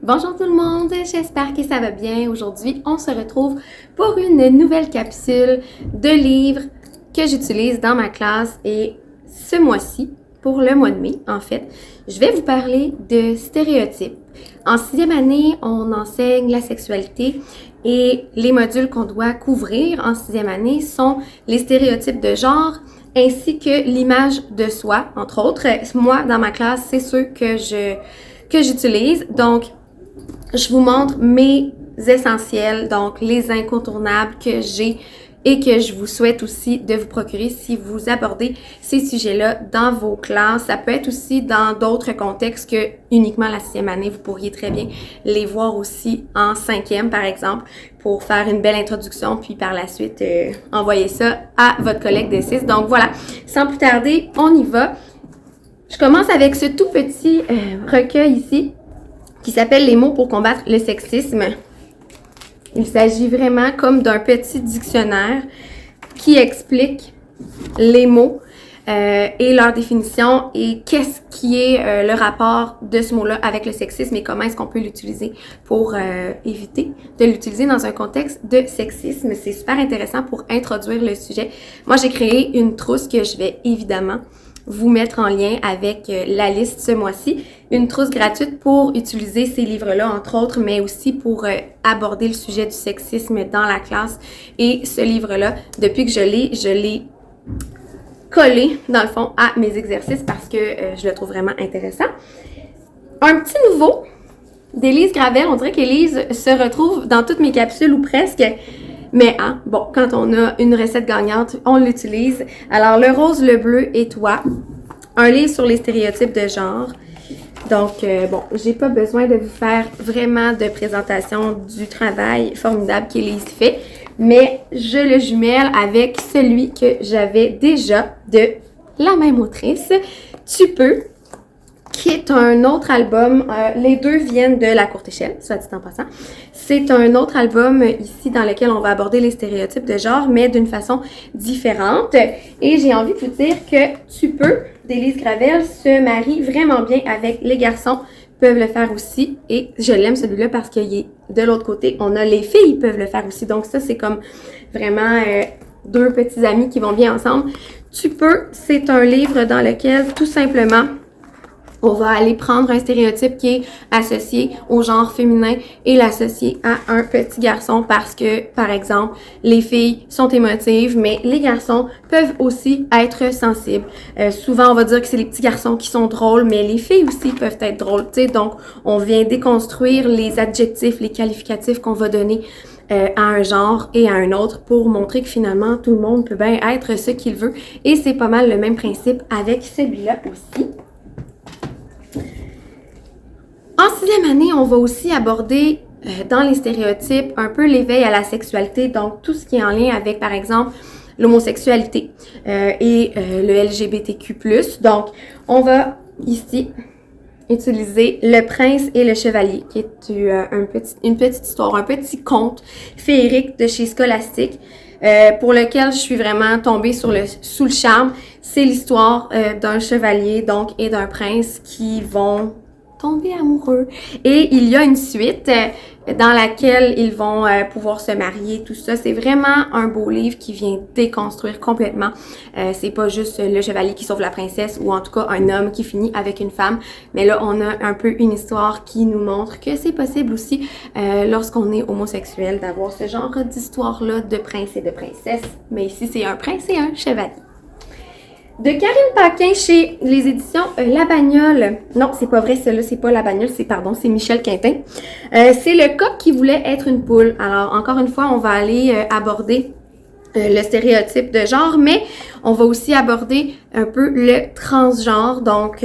Bonjour tout le monde, j'espère que ça va bien. Aujourd'hui, on se retrouve pour une nouvelle capsule de livres que j'utilise dans ma classe et ce mois-ci, pour le mois de mai en fait, je vais vous parler de stéréotypes. En 6e année, on enseigne la sexualité et les modules qu'on doit couvrir en 6e année sont les stéréotypes de genre ainsi que l'image de soi, entre autres. Moi, dans ma classe, c'est ceux que j'utilise. Donc, je vous montre mes essentiels, donc les incontournables que j'ai et que je vous souhaite aussi de vous procurer si vous abordez ces sujets-là dans vos classes. Ça peut être aussi dans d'autres contextes que uniquement la 6e année. Vous pourriez très bien les voir aussi en 5e, par exemple, pour faire une belle introduction, puis par la suite, envoyer ça à votre collègue de 6. Donc voilà, sans plus tarder, on y va. Je commence avec ce tout petit recueil ici, qui s'appelle « Les mots pour combattre le sexisme ». Il s'agit vraiment comme d'un petit dictionnaire qui explique les mots et leur définition et qu'est-ce qui est le rapport de ce mot-là avec le sexisme et comment est-ce qu'on peut l'utiliser pour éviter de l'utiliser dans un contexte de sexisme. C'est super intéressant pour introduire le sujet. Moi, j'ai créé une trousse que je vais évidemment vous mettre en lien avec la liste ce mois-ci. Une trousse gratuite pour utiliser ces livres-là, entre autres, mais aussi pour aborder le sujet du sexisme dans la classe. Et ce livre-là, depuis que je l'ai collé, dans le fond, à mes exercices parce que je le trouve vraiment intéressant. Un petit nouveau d'Élise Gravel. On dirait qu'Élise se retrouve dans toutes mes capsules ou presque. Mais bon, quand on a une recette gagnante, on l'utilise. Alors, Le rose, le bleu et toi. Un livre sur les stéréotypes de genre. Donc, bon, j'ai pas besoin de vous faire vraiment de présentation du travail formidable qu'Élise fait. Mais je le jumelle avec celui que j'avais déjà de la même autrice. Tu peux, qui est un autre album. Les deux viennent de La Courte Échelle, soit dit en passant. C'est un autre album ici dans lequel on va aborder les stéréotypes de genre, mais d'une façon différente. Et j'ai envie de vous dire que Tu peux, d'Élise Gravel, se marie vraiment bien avec Les garçons peuvent le faire aussi. Et je l'aime celui-là parce qu'il est de l'autre côté. On a Les filles peuvent le faire aussi. Donc ça, c'est comme vraiment deux petits amis qui vont bien ensemble. Tu peux, c'est un livre dans lequel tout simplement on va aller prendre un stéréotype qui est associé au genre féminin et l'associer à un petit garçon parce que, par exemple, les filles sont émotives, mais les garçons peuvent aussi être sensibles. Souvent, on va dire que c'est les petits garçons qui sont drôles, mais les filles aussi peuvent être drôles, tu sais. Donc, on vient déconstruire les adjectifs, les qualificatifs qu'on va donner à un genre et à un autre pour montrer que finalement, tout le monde peut bien être ce qu'il veut. Et c'est pas mal le même principe avec celui-là aussi. En 6e année, on va aussi aborder dans les stéréotypes un peu l'éveil à la sexualité, donc tout ce qui est en lien avec, par exemple, l'homosexualité et le LGBTQ+. Donc, on va ici utiliser Le Prince et le Chevalier, qui est une petite histoire, un petit conte féerique de chez Scholastic, pour lequel je suis vraiment tombée sous le charme. C'est l'histoire d'un chevalier donc et d'un prince qui vont tomber amoureux. Et il y a une suite dans laquelle ils vont pouvoir se marier, tout ça. C'est vraiment un beau livre qui vient déconstruire complètement. C'est pas juste le chevalier qui sauve la princesse ou en tout cas un homme qui finit avec une femme. Mais là, on a un peu une histoire qui nous montre que c'est possible aussi lorsqu'on est homosexuel d'avoir ce genre d'histoire-là de prince et de princesse. Mais ici, c'est un prince et un chevalier. De Karine Paquin chez les éditions La Bagnole. Non, c'est pas vrai, celle-là, c'est pas La Bagnole, c'est Michel Quintin. C'est Le coq qui voulait être une poule. Alors, encore une fois, on va aller aborder le stéréotype de genre, mais on va aussi aborder un peu le transgenre. Donc,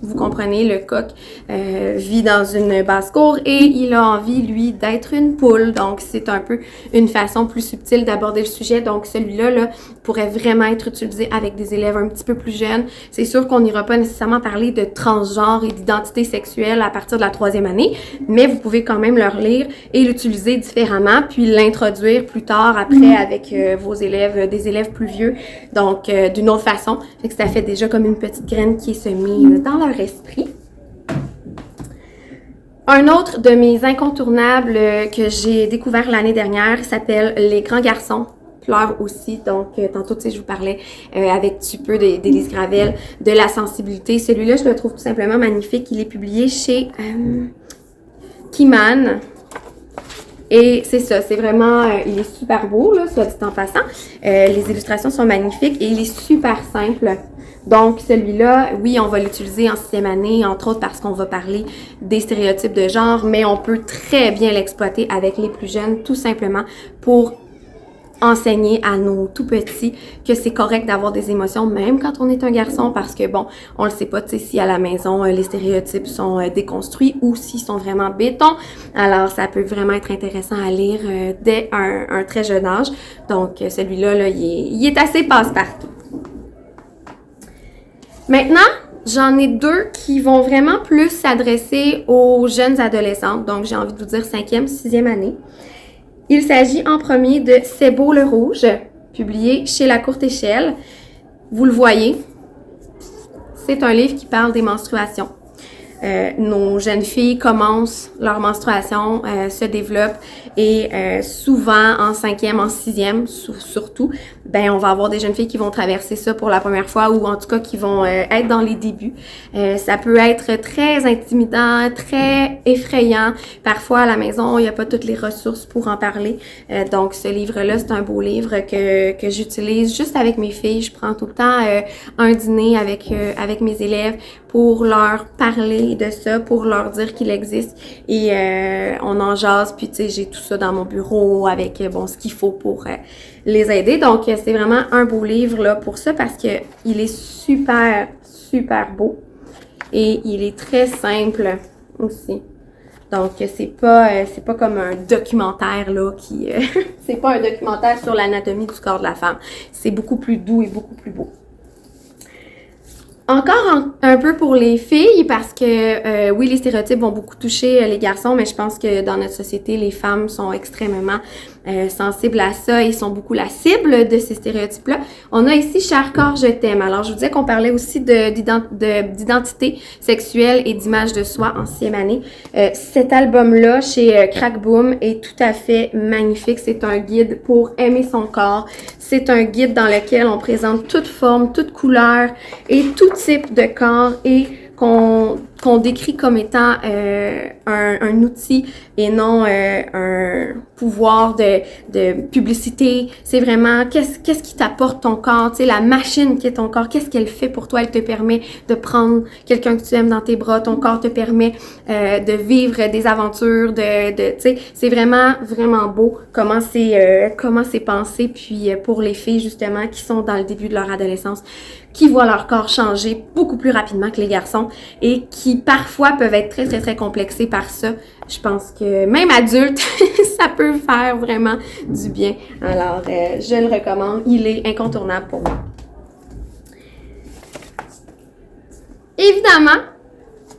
vous comprenez, le coq vit dans une basse-cour et il a envie, lui, d'être une poule. Donc, c'est un peu une façon plus subtile d'aborder le sujet. Donc, celui-là, là, pourrait vraiment être utilisé avec des élèves un petit peu plus jeunes. C'est sûr qu'on n'ira pas nécessairement parler de transgenre et d'identité sexuelle à partir de la 3e année, mais vous pouvez quand même le relire et l'utiliser différemment, puis l'introduire plus tard après avec vos élèves, des élèves plus vieux. Donc, d'une autre façon. Fait que ça fait déjà comme une petite graine qui est semée dans leur esprit. Un autre de mes incontournables que j'ai découvert l'année dernière s'appelle Les grands garçons pleurent aussi. Donc, tantôt, tu sais, je vous parlais avec tu peu d'Élise Gravel de la sensibilité. Celui-là, je le trouve tout simplement magnifique. Il est publié chez Kiman. Et c'est ça, c'est vraiment, il est super beau, là, soit dit en passant. Les illustrations sont magnifiques et il est super simple. Donc, celui-là, oui, on va l'utiliser en 6e année, entre autres parce qu'on va parler des stéréotypes de genre, mais on peut très bien l'exploiter avec les plus jeunes, tout simplement pour enseigner à nos tout petits que c'est correct d'avoir des émotions, même quand on est un garçon, parce que bon, on le sait pas, tu sais, si à la maison, les stéréotypes sont déconstruits ou s'ils sont vraiment béton. Alors, ça peut vraiment être intéressant à lire dès un très jeune âge. Donc, celui-là, là, il est assez passe-partout. Maintenant, j'en ai deux qui vont vraiment plus s'adresser aux jeunes adolescentes. Donc, j'ai envie de vous dire 5e, 6e année. Il s'agit en premier de C'est beau le rouge, publié chez La Courte Échelle. Vous le voyez, c'est un livre qui parle des menstruations. Nos jeunes filles commencent leur menstruation, se développent et souvent en 5e, en 6e surtout, ben on va avoir des jeunes filles qui vont traverser ça pour la première fois ou en tout cas qui vont être dans les débuts. Ça peut être très intimidant, très effrayant. Parfois à la maison, il n'y a pas toutes les ressources pour en parler. Donc ce livre-là, c'est un beau livre que j'utilise juste avec mes filles. Je prends tout le temps un dîner avec mes élèves pour leur parler de ça, pour leur dire qu'il existe et on en jase, puis tu sais, j'ai tout ça dans mon bureau avec bon ce qu'il faut pour les aider. Donc c'est vraiment un beau livre là pour ça parce que il est super beau et il est très simple aussi. Donc c'est pas comme un documentaire là qui c'est pas un documentaire sur l'anatomie du corps de la femme. C'est beaucoup plus doux et beaucoup plus beau. Encore un peu pour les filles, parce que oui, les stéréotypes vont beaucoup toucher les garçons, mais je pense que dans notre société, les femmes sont extrêmement sensibles à ça et sont beaucoup la cible de ces stéréotypes-là. On a ici Cher corps, je t'aime. Alors, je vous disais qu'on parlait aussi d'identité sexuelle et d'image de soi en 6e année. Cet album-là, chez Crack Boom, est tout à fait magnifique. C'est un guide pour aimer son corps. C'est un guide dans lequel on présente toute forme, toute couleur et tout type de corps et qu'on décrit comme étant un outil et non un pouvoir de publicité. C'est vraiment qu'est-ce qui t'apporte ton corps, tu sais, la machine qui est ton corps, qu'est-ce qu'elle fait pour toi? Elle te permet de prendre quelqu'un que tu aimes dans tes bras, ton corps te permet de vivre des aventures, tu sais, c'est vraiment beau comment c'est pensé, puis pour les filles justement qui sont dans le début de leur adolescence, qui voient leur corps changer beaucoup plus rapidement que les garçons et qui parfois peuvent être très, très, très complexés par ça. Je pense que même adulte, ça peut faire vraiment du bien. Alors, je le recommande. Il est incontournable pour moi. Évidemment,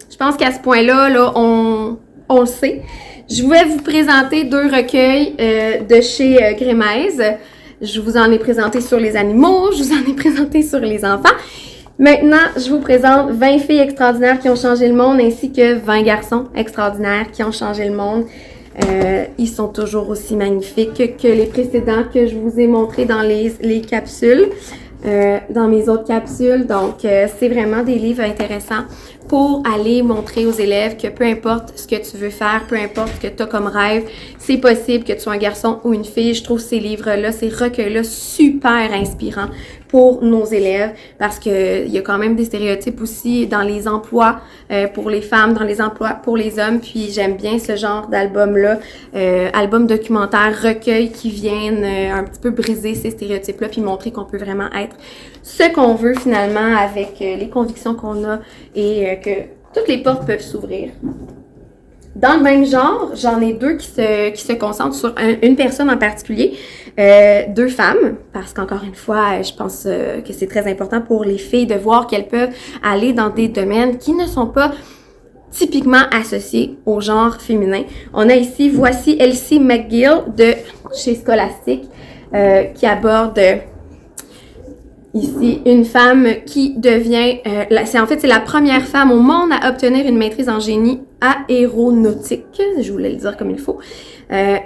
je pense qu'à ce point-là, là, on le sait. Je vais vous présenter deux recueils de chez Grémaise. Je vous en ai présenté sur les animaux, je vous en ai présenté sur les enfants. Maintenant, je vous présente 20 filles extraordinaires qui ont changé le monde ainsi que 20 garçons extraordinaires qui ont changé le monde. Ils sont toujours aussi magnifiques que les précédents que je vous ai montrés dans les capsules, dans mes autres capsules. Donc, c'est vraiment des livres intéressants pour aller montrer aux élèves que peu importe ce que tu veux faire, peu importe ce que tu as comme rêve, c'est possible que tu sois un garçon ou une fille. Je trouve ces livres-là, ces recueils-là super inspirants pour nos élèves parce que il y a quand même des stéréotypes aussi dans les emplois pour les femmes, dans les emplois pour les hommes. Puis j'aime bien ce genre d'album-là, album documentaire, recueil qui viennent un petit peu briser ces stéréotypes-là puis montrer qu'on peut vraiment être ce qu'on veut finalement avec les convictions qu'on a et que toutes les portes peuvent s'ouvrir. Dans le même genre, j'en ai deux qui se concentrent sur une personne en particulier, deux femmes, parce qu'encore une fois, je pense que c'est très important pour les filles de voir qu'elles peuvent aller dans des domaines qui ne sont pas typiquement associés au genre féminin. On a ici, voici Elsie McGill de chez Scholastic, qui aborde ici une femme qui devient, c'est la première femme au monde à obtenir une maîtrise en génie aéronautique. Je voulais le dire comme il faut.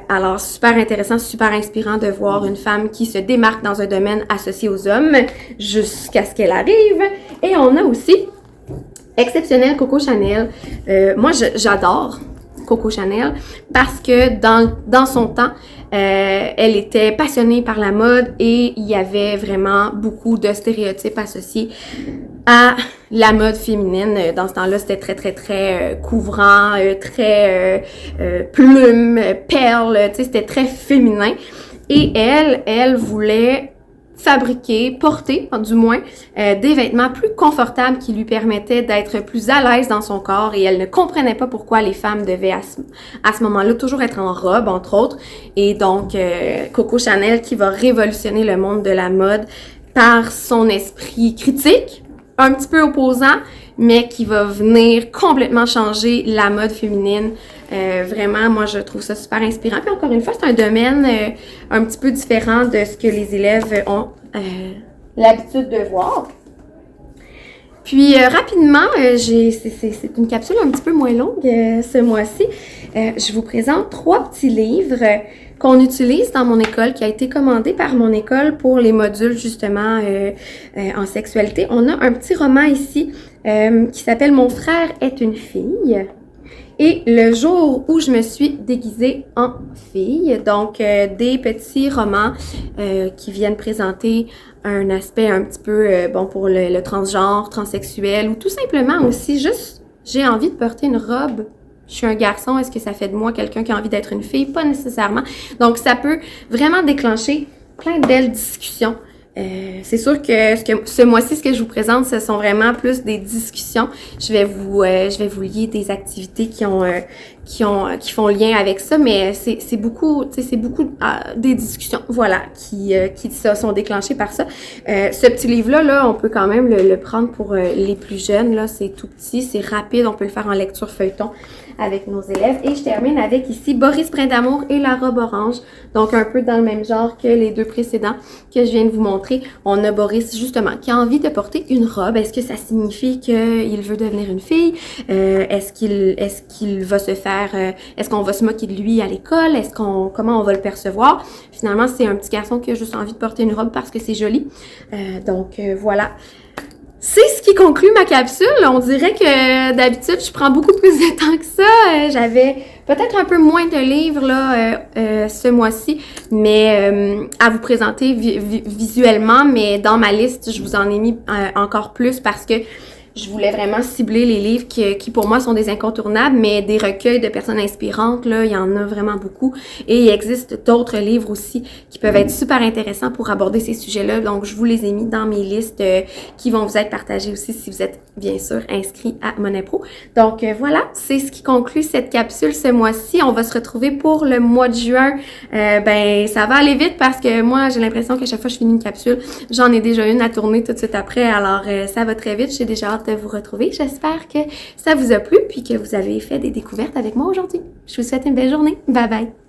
Alors, super intéressant, super inspirant de voir une femme qui se démarque dans un domaine associé aux hommes jusqu'à ce qu'elle arrive. Et on a aussi exceptionnel Coco Chanel. Moi, j'adore Coco Chanel parce que dans son temps, elle était passionnée par la mode et il y avait vraiment beaucoup de stéréotypes associés à la mode féminine. Dans ce temps-là, c'était très, très, très couvrant, très plume, perles, tu sais, c'était très féminin. Et elle voulait fabriquer, porter, du moins, des vêtements plus confortables qui lui permettaient d'être plus à l'aise dans son corps et elle ne comprenait pas pourquoi les femmes devaient à ce moment-là toujours être en robe, entre autres. Et donc, Coco Chanel qui va révolutionner le monde de la mode par son esprit critique, un petit peu opposant, mais qui va venir complètement changer la mode féminine. Vraiment, moi, je trouve ça super inspirant. Puis encore une fois, c'est un domaine un petit peu différent de ce que les élèves ont l'habitude de voir. Puis rapidement, c'est une capsule un petit peu moins longue ce mois-ci. Je vous présente 3 petits livres qu'on utilise dans mon école, qui a été commandé par mon école pour les modules justement en sexualité. On a un petit roman ici qui s'appelle « Mon frère est une fille ». Et le jour où je me suis déguisée en fille, donc des petits romans qui viennent présenter un aspect un petit peu pour le transgenre, transsexuel ou tout simplement aussi juste j'ai envie de porter une robe. Je suis un garçon, est-ce que ça fait de moi quelqu'un qui a envie d'être une fille? Pas nécessairement. Donc ça peut vraiment déclencher plein de belles discussions. C'est sûr que ce mois-ci, ce que je vous présente, ce sont vraiment plus des discussions. Je vais vous lier des activités qui font lien avec ça, mais c'est beaucoup, tu sais, c'est beaucoup des discussions, voilà, qui sont déclenchées par ça. Ce petit livre-là, on peut quand même le prendre pour les plus jeunes, là, c'est tout petit, c'est rapide, on peut le faire en lecture feuilleton avec nos élèves. Et je termine avec ici Boris Brindamour et la robe orange, donc un peu dans le même genre que les 2 précédents que je viens de vous montrer. On a Boris justement qui a envie de porter une robe. Est-ce que ça signifie qu'il veut devenir une fille? Est-ce qu'il va se faire, est-ce qu'on va se moquer de lui à l'école? Comment on va le percevoir? Finalement, c'est un petit garçon qui a juste envie de porter une robe parce que c'est joli. Donc voilà. C'est ce qui conclut ma capsule. On dirait que d'habitude, je prends beaucoup plus de temps que ça. J'avais peut-être un peu moins de livres là ce mois-ci, mais à vous présenter visuellement. Mais dans ma liste, je vous en ai mis encore plus parce que je voulais vraiment cibler les livres qui pour moi sont des incontournables, mais des recueils de personnes inspirantes, là, il y en a vraiment beaucoup. Et il existe d'autres livres aussi qui peuvent être super intéressants pour aborder ces sujets-là. Donc, je vous les ai mis dans mes listes qui vont vous être partagées aussi si vous êtes, bien sûr, inscrit à Monnaie Pro. Donc, voilà, c'est ce qui conclut cette capsule ce mois-ci. On va se retrouver pour le mois de juin. Ça va aller vite parce que moi, j'ai l'impression qu'à chaque fois que je finis une capsule, j'en ai déjà une à tourner tout de suite après. Alors, ça va très vite. J'ai déjà hâte de vous retrouver. J'espère que ça vous a plu puis que vous avez fait des découvertes avec moi aujourd'hui. Je vous souhaite une belle journée. Bye bye!